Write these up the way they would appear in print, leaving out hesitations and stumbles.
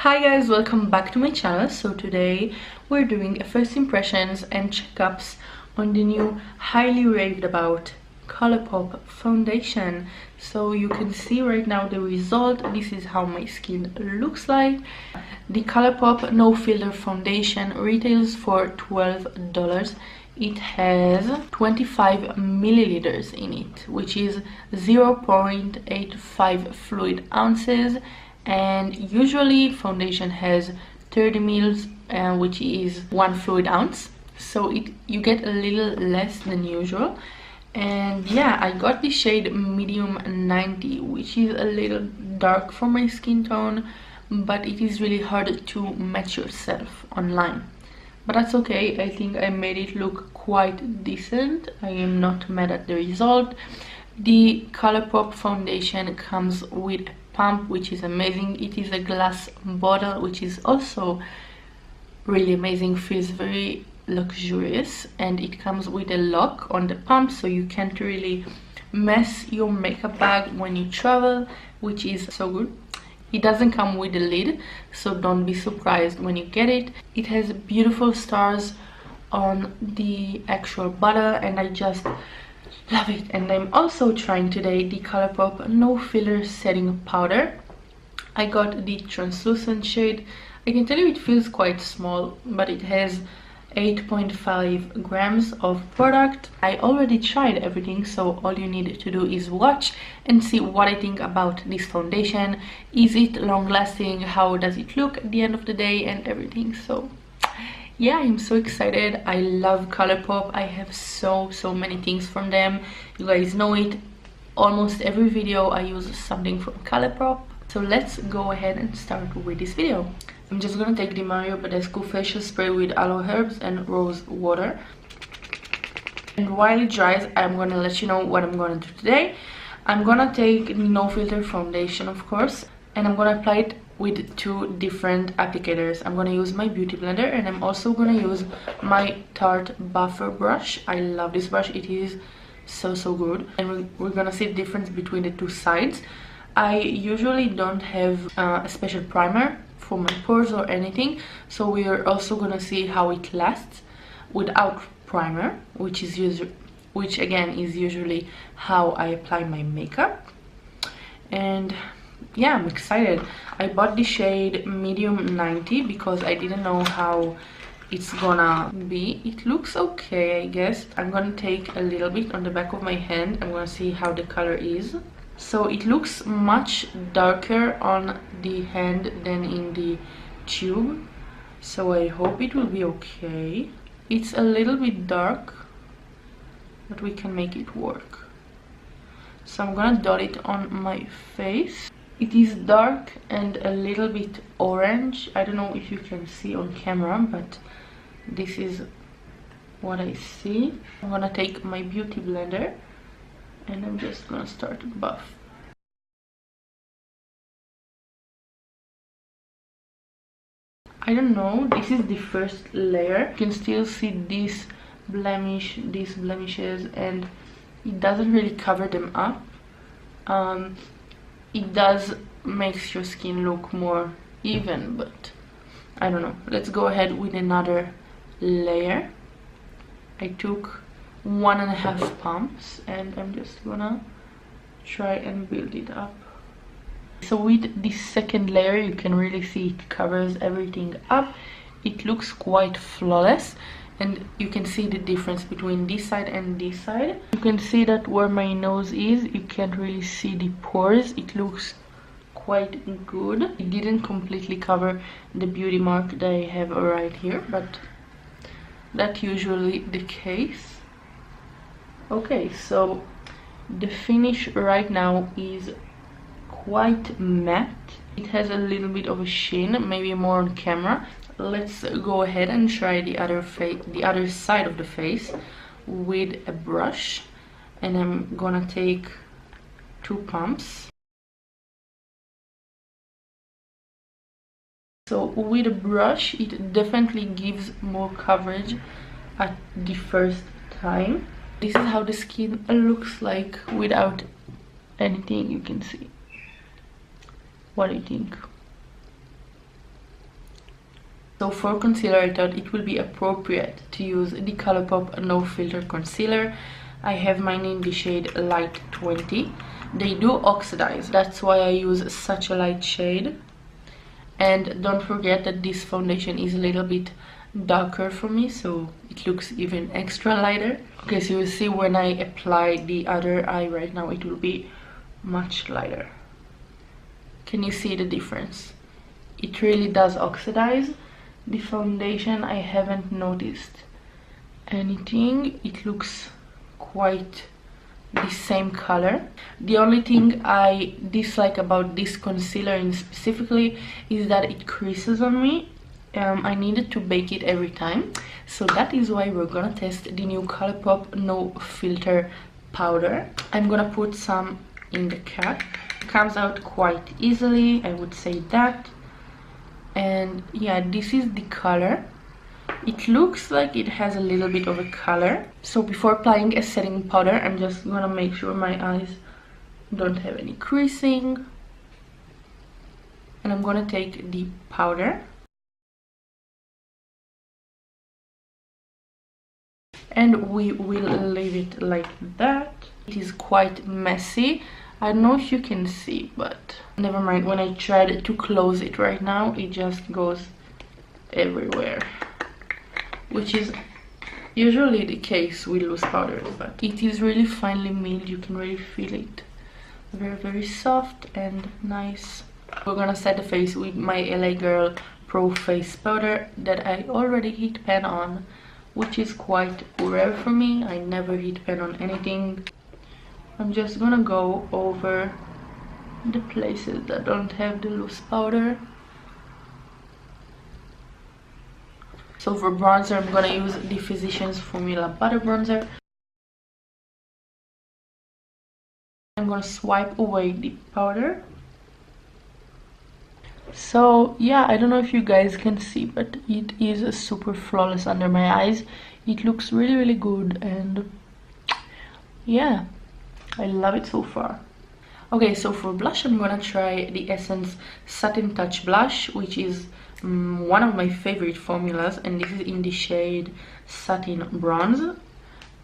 Hi guys, welcome back to my channel. So today we're doing a first impressions and checkups on the new highly raved about Colourpop foundation. So you can see right now the result. This is how my skin looks like. The Colourpop no filter foundation retails for $12. It has 25 milliliters in it, which is 0.85 fluid ounces, and usually foundation has 30 mils, which is 1 fluid ounce, so you get a little less than usual. And yeah, I got the shade medium 90, which is a little dark for my skin tone, but it is really hard to match yourself online. But that's okay, I think I made it look quite decent. I am not mad at the result. The Colourpop foundation comes with a pump, which is amazing. It is a glass bottle, which is also really amazing, feels very luxurious, and it comes with a lock on the pump, so you can't really mess your makeup bag when you travel, which is so good. It doesn't come with a lid, so don't be surprised when you get it. It has beautiful stars on the actual bottle, and I just love it. And I'm also trying today the Colourpop no filler setting powder. I got the translucent shade. I can tell you it feels quite small, but it has 8.5 grams of product. I already tried everything, so all you need to do is watch and see what I think about this foundation. Is it long lasting? How does it look at the end of the day and everything? So yeah, I'm so excited. I love Colourpop. I have so many things from them. You guys know it. Almost every video I use something from Colourpop. So let's go ahead and start with this video. I'm just gonna take the Mario Badescu facial spray with aloe herbs and rose water. And while it dries, I'm gonna let you know what I'm gonna do today. I'm gonna take the no filter foundation, of course, and I'm gonna apply it with two different applicators. I'm gonna use my beauty blender, and I'm also gonna use my Tarte buffer brush. I love this brush, it is so good. And we're gonna see the difference between the two sides. I usually don't have a special primer for my pores or anything, so we are also gonna see how it lasts without primer, which again is usually how I apply my makeup. And yeah, I'm excited. I bought the shade medium 90 because I didn't know how it's gonna be. It looks okay, I guess. I'm gonna take a little bit on the back of my hand. I'm gonna see how the color is. So it looks much darker on the hand than in the tube, so I hope it will be okay. It's a little bit dark, but we can make it work. So I'm gonna dot it on my face. It is dark and a little bit orange. I don't know if you can see on camera, but this is what I see. I'm gonna take my beauty blender and I'm just gonna start to buff. I don't know, this is the first layer. You can still see these blemishes, and it doesn't really cover them up. It does makes your skin look more even, but I don't know. Let's go ahead with another layer. I took 1.5 pumps and I'm just gonna try and build it up. So with this second layer, you can really see it covers everything up. It looks quite flawless, and you can see the difference between this side and this side. You can see that where my nose is, you can't really see the pores. It looks quite good. It didn't completely cover the beauty mark that I have right here, but that's usually the case. Okay, so the finish right now is quite matte. It has a little bit of a sheen, maybe more on camera. Let's go ahead and try the other side of the face with a brush, and I'm gonna take 2 pumps. So with a brush, it definitely gives more coverage at the first time. This is how the skin looks like without anything. You can see. What do you think? So for concealer, I thought it would be appropriate to use the Colourpop No Filter Concealer. I have mine in the shade Light 20. They do oxidize, that's why I use such a light shade. And don't forget that this foundation is a little bit darker for me, so it looks even extra lighter. Okay, so you see when I apply the other eye right now, it will be much lighter. Can you see the difference? It really does oxidize. The foundation, I haven't noticed anything. It looks quite the same color. The only thing I dislike about this concealer in specifically is that it creases on me. I needed to bake it every time, so that is why we're gonna test the new Colourpop No Filter powder. I'm gonna put some in the cap. It comes out quite easily, I would say that. And yeah, this is the color. It looks like it has a little bit of a color. So before applying a setting powder, I'm just gonna make sure my eyes don't have any creasing. And I'm gonna take the powder. And we will leave it like that. It is quite messy. I don't know if you can see, but never mind. When I tried to close it right now, it just goes everywhere, which is usually the case with loose powders, but it is really finely milled. You can really feel it. Very, very soft and nice. We're gonna set the face with my LA Girl Pro Face Powder that I already heat pan on, which is quite rare for me. I never heat pan on anything. I'm just gonna go over the places that don't have the loose powder. So for bronzer, I'm gonna use the Physicians Formula Butter Bronzer. I'm gonna swipe away the powder. So yeah, I don't know if you guys can see, but it is super flawless under my eyes. It looks really, really good, and yeah, I love it so far. Okay, so for blush, I'm gonna try the Essence Satin Touch Blush, which is one of my favorite formulas, and this is in the shade Satin Bronze.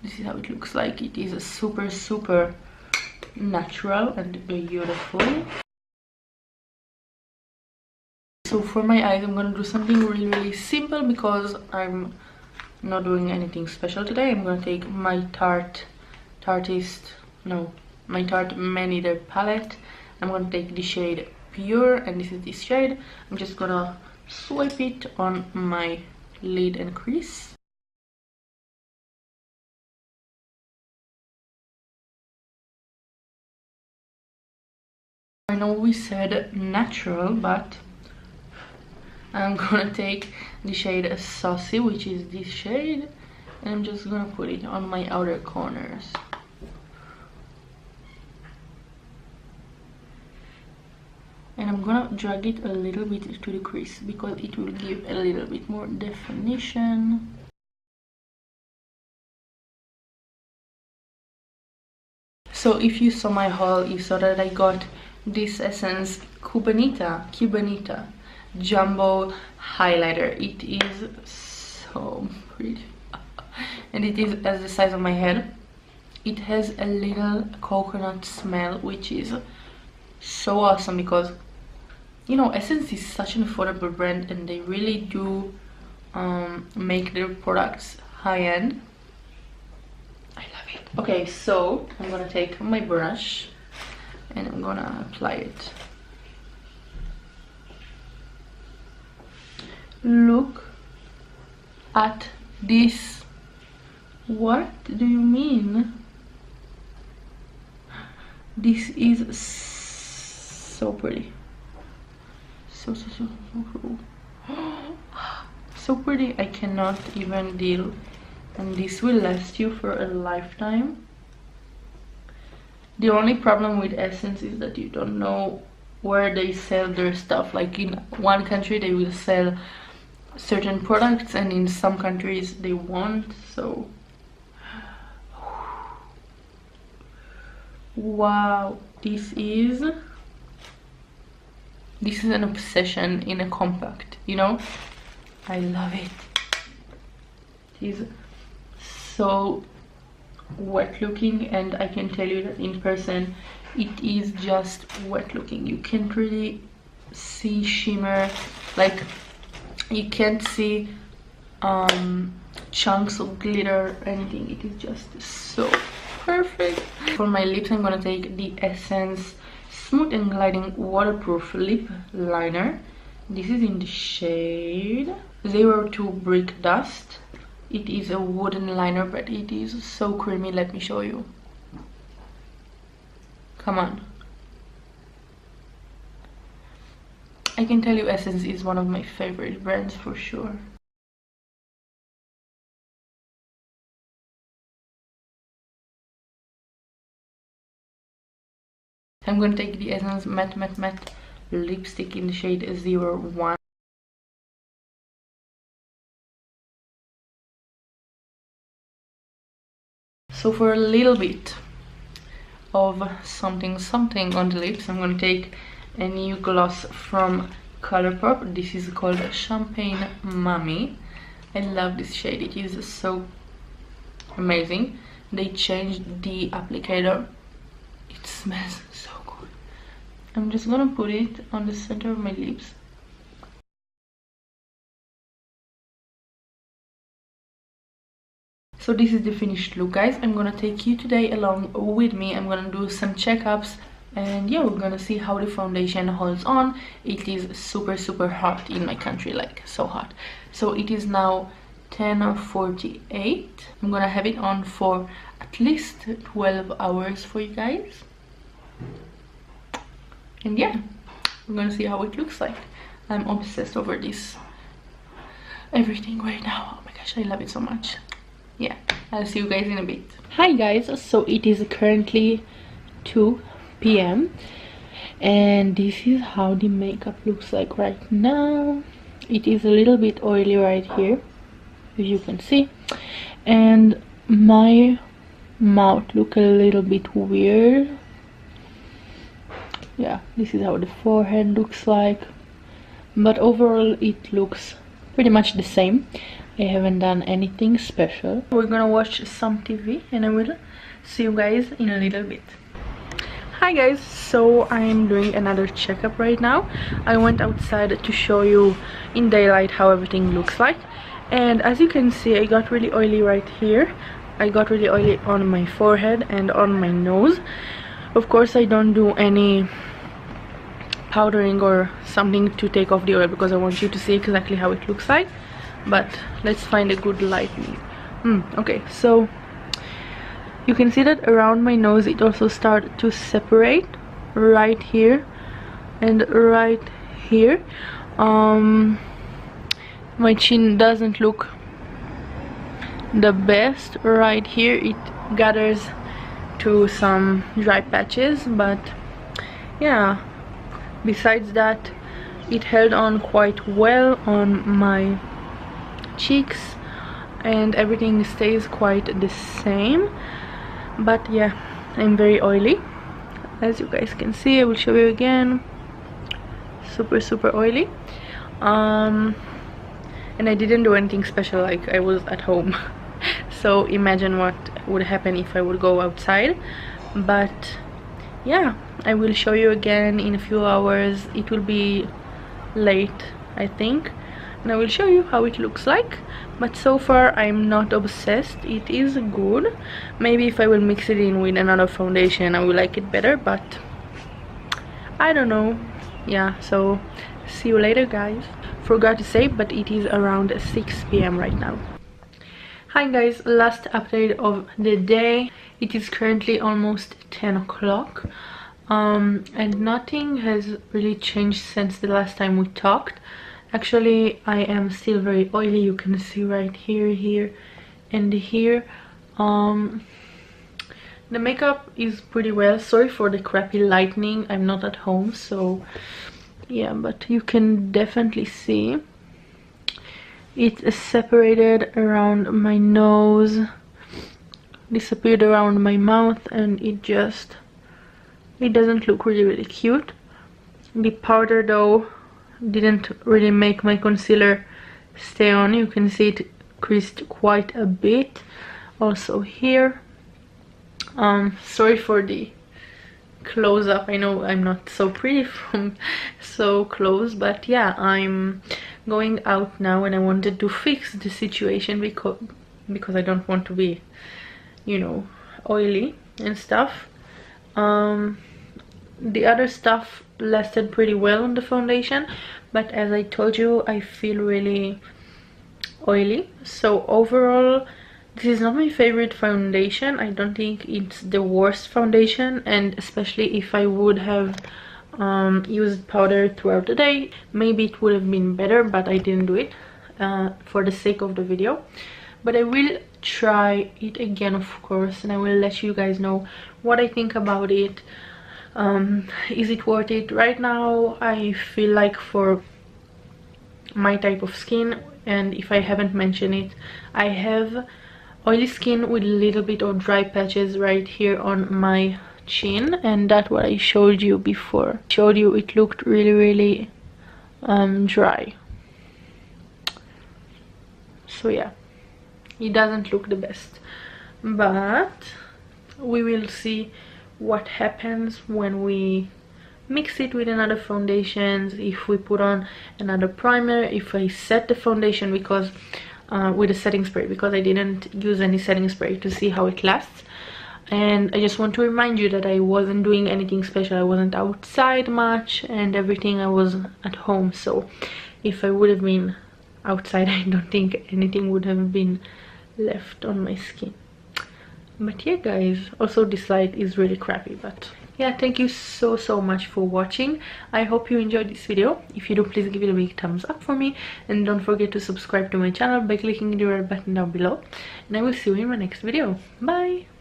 This is how it looks like. It is super, super natural and beautiful. So for my eyes, I'm gonna do something really, really simple because I'm not doing anything special today. I'm gonna take my Tarte Man Eater palette. I'm gonna take the shade Pure, and this is this shade. I'm just gonna swipe it on my lid and crease. I know we said natural, but I'm gonna take the shade Saucy, which is this shade, and I'm just gonna put it on my outer corners. And I'm gonna drag it a little bit to the crease because it will give a little bit more definition. So if you saw my haul, you saw that I got this Essence Cubanita Jumbo Highlighter. It is so pretty. And it is as the size of my head. It has a little coconut smell, which is so awesome because, you know, Essence is such an affordable brand, and they really do make their products high-end. I love it. Okay, so I'm gonna take my brush and I'm gonna apply it. Look at this. What do you mean? This is so pretty. So pretty. I cannot even deal. And this will last you for a lifetime. The only problem with Essence is that you don't know where they sell their stuff. Like in one country they will sell certain products, and in some countries they won't. So wow, this is an obsession in a compact, you know. I love it. It is so wet looking, and I can tell you that in person it is just wet looking. You can't really see shimmer, like you can't see chunks of glitter or anything. It is just so perfect. For my lips, I'm gonna take the Essence Smooth and Gliding Waterproof Lip Liner. This is in the shade 02 Brick Dust. It is a wooden liner, but it is so creamy. Let me show you. Come on. I can tell you Essence is one of my favorite brands for sure. I'm going to take the Essence Matte lipstick in the shade 01. So for a little bit of something on the lips, I'm going to take a new gloss from Colourpop. This is called Champagne Mummy. I love this shade. It is so amazing. They changed the applicator. It smells so good. I'm just gonna put it on the center of my lips. So this is the finished look, guys. I'm gonna take you today along with me. I'm gonna do some checkups, and yeah, we're gonna see how the foundation holds on. It is super hot in my country, like so hot. So it is now 10:48. I'm gonna have it on for at least 12 hours for you guys, and yeah, we're gonna see how it looks like. I'm obsessed over this everything right now. Oh my gosh, I love it so much. Yeah, I'll see you guys in a bit. Hi guys, so it is currently 2 p.m. and this is how the makeup looks like right now. It is a little bit oily right here, as you can see, and my mouth look a little bit weird. Yeah, this is how the forehead looks like, but overall it looks pretty much the same. I haven't done anything special. We're gonna watch some TV and I will see you guys in a little bit. Hi guys, so I'm doing another checkup right now. I went outside to show you in daylight how everything looks like, and as you can see, I got really oily right here. I got really oily on my forehead and on my nose. Of course, I don't do any powdering or something to take off the oil because I want you to see exactly how it looks like. But let's find a good lighting. Okay, so you can see that around my nose it also started to separate right here and right here. My chin doesn't look the best right here. It gathers to some dry patches, but yeah, besides that it held on quite well on my cheeks and everything stays quite the same. But yeah, I'm very oily, as you guys can see. I will show you again. Super oily, and I didn't do anything special, like I was at home. So imagine what would happen if I would go outside. But yeah, I will show you again in a few hours. It will be late, I think, and I will show you how it looks like. But so far I'm not obsessed. It is good. Maybe if I will mix it in with another foundation I will like it better, but I don't know. Yeah, so see you later guys. Forgot to say, but it is around 6 p.m. right now. Hi guys, last update of the day. It is currently almost 10 o'clock, and nothing has really changed since the last time we talked. Actually, I am still very oily. You can see right here, here, and here. The makeup is pretty well. Sorry for the crappy lighting. I'm not at home, so yeah, but you can definitely see it's separated around my nose, disappeared around my mouth, and it doesn't look really cute. The powder though didn't really make my concealer stay on. You can see it creased quite a bit also here. Sorry for the close-up. I know I'm not so pretty from so close, but yeah, I'm going out now and I wanted to fix the situation because I don't want to be, you know, oily and stuff. The other stuff lasted pretty well on the foundation, but as I told you, I feel really oily. So overall, this is not my favorite foundation. I don't think it's the worst foundation, and especially if I would have used powder throughout the day, maybe it would have been better, but I didn't do it for the sake of the video. But I will try it again, of course, and I will let you guys know what I think about it. Is it worth it? Right now I feel like for my type of skin, and if I haven't mentioned it, I have oily skin with a little bit of dry patches right here on my chin, and that's what I showed you before. Showed you it looked really dry. So yeah, it doesn't look the best, but we will see what happens when we mix it with another foundations, if we put on another primer, if I set the foundation, because with a setting spray, because I didn't use any setting spray, to see how it lasts. And I just want to remind you that I wasn't doing anything special. I wasn't outside much and everything. I was at home, so if I would have been outside, I don't think anything would have been left on my skin. But yeah guys, also this light is really crappy, but yeah, thank you so much for watching. I hope you enjoyed this video. If you do, please give it a big thumbs up for me, and don't forget to subscribe to my channel by clicking the red button down below, and I will see you in my next video. Bye.